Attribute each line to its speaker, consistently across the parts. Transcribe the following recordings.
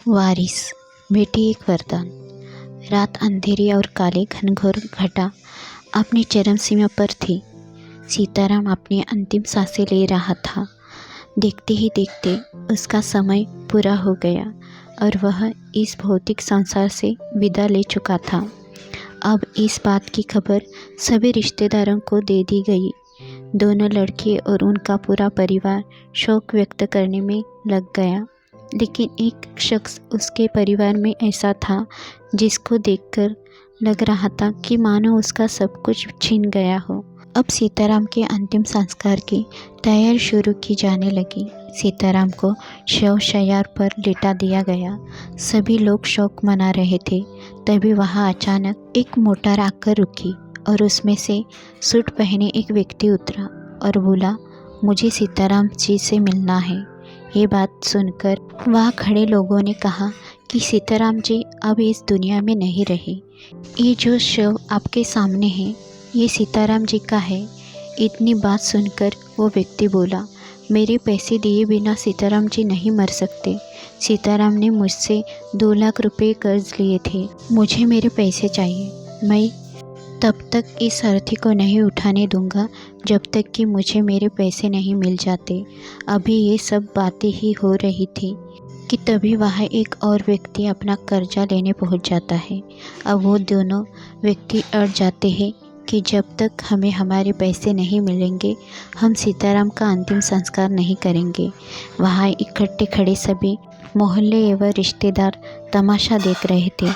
Speaker 1: वारिस, बेटी एक वरदान। रात अंधेरी और काले घनघोर घटा अपनी चरम सीमा पर थी। सीताराम अपनी अंतिम सांसें ले रहा था। देखते ही देखते उसका समय पूरा हो गया और वह इस भौतिक संसार से विदा ले चुका था। अब इस बात की खबर सभी रिश्तेदारों को दे दी गई। दोनों लड़के और उनका पूरा परिवार शोक व्यक्त करने में लग गया। लेकिन एक शख्स उसके परिवार में ऐसा था जिसको देखकर लग रहा था कि मानो उसका सब कुछ छिन गया हो। अब सीताराम के अंतिम संस्कार की तैयारी शुरू की जाने लगी। सीताराम को शवशय्या पर लिटा दिया गया। सभी लोग शोक मना रहे थे। तभी वहाँ अचानक एक मोटर आकर रुकी और उसमें से सूट पहने एक व्यक्ति उतरा और बोला, मुझे सीताराम जी से मिलना है। ये बात सुनकर वहाँ खड़े लोगों ने कहा कि सीताराम जी अब इस दुनिया में नहीं रहे। ये जो शव आपके सामने है ये सीताराम जी का है। इतनी बात सुनकर वो व्यक्ति बोला, मेरे पैसे दिए बिना सीताराम जी नहीं मर सकते। सीताराम ने मुझसे 2 लाख रुपए कर्ज लिए थे। मुझे मेरे पैसे चाहिए। मैं तब तक इस अर्थी को नहीं उठाने दूंगा जब तक कि मुझे मेरे पैसे नहीं मिल जाते। अभी ये सब बातें ही हो रही थी कि तभी वहाँ एक और व्यक्ति अपना कर्जा लेने पहुँच जाता है। अब वो दोनों व्यक्ति अड़ जाते हैं कि जब तक हमें हमारे पैसे नहीं मिलेंगे हम सीताराम का अंतिम संस्कार नहीं करेंगे। वहाँ इकट्ठे खड़े सभी मोहल्ले एवं रिश्तेदार तमाशा देख रहे थे।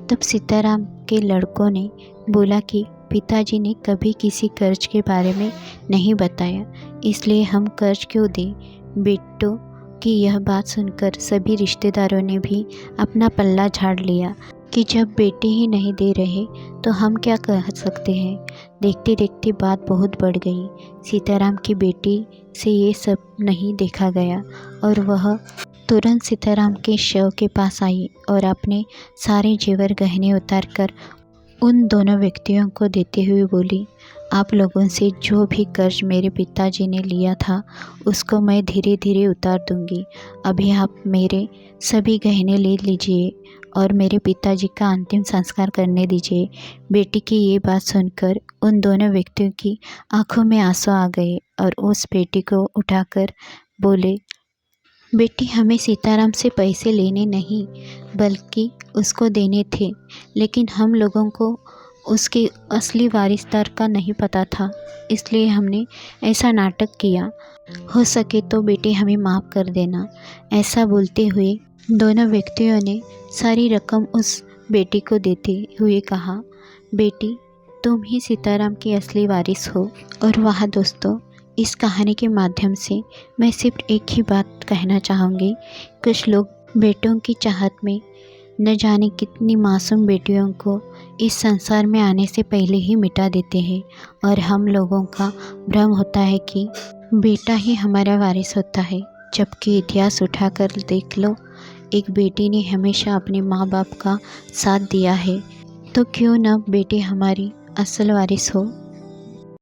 Speaker 1: तब सीताराम के लड़कों ने बोला कि पिताजी ने कभी किसी कर्ज के बारे में नहीं बताया, इसलिए हम कर्ज क्यों दें। बेटों की यह बात सुनकर सभी रिश्तेदारों ने भी अपना पल्ला झाड़ लिया कि जब बेटे ही नहीं दे रहे तो हम क्या कह सकते हैं। देखते देखते बात बहुत बढ़ गई। सीताराम की बेटी से ये सब नहीं देखा गया और वह तुरंत सीताराम के शव के पास आई और अपने सारे जेवर गहने उतारकर उन दोनों व्यक्तियों को देते हुए बोली, आप लोगों से जो भी कर्ज मेरे पिताजी ने लिया था उसको मैं धीरे धीरे उतार दूंगी। अभी आप मेरे सभी गहने ले लीजिए और मेरे पिताजी का अंतिम संस्कार करने दीजिए। बेटी की ये बात सुनकर उन दोनों व्यक्तियों की आंखों में आंसू आ गए और उस बेटी को उठाकर बोले, बेटी हमें सीताराम से पैसे लेने नहीं बल्कि उसको देने थे, लेकिन हम लोगों को उसके असली वारिसदार का नहीं पता था, इसलिए हमने ऐसा नाटक किया। हो सके तो बेटी हमें माफ़ कर देना। ऐसा बोलते हुए दोनों व्यक्तियों ने सारी रकम उस बेटी को देते हुए कहा, बेटी तुम ही सीताराम की असली वारिस हो। और वहाँ दोस्तों, इस कहानी के माध्यम से मैं सिर्फ एक ही बात कहना चाहूँगी। कुछ लोग बेटों की चाहत में न जाने कितनी मासूम बेटियों को इस संसार में आने से पहले ही मिटा देते हैं और हम लोगों का भ्रम होता है कि बेटा ही हमारा वारिस होता है, जबकि इतिहास उठाकर देख लो, एक बेटी ने हमेशा अपने माँ बाप का साथ दिया है, तो क्यों न बेटी हमारी असल वारिस हो।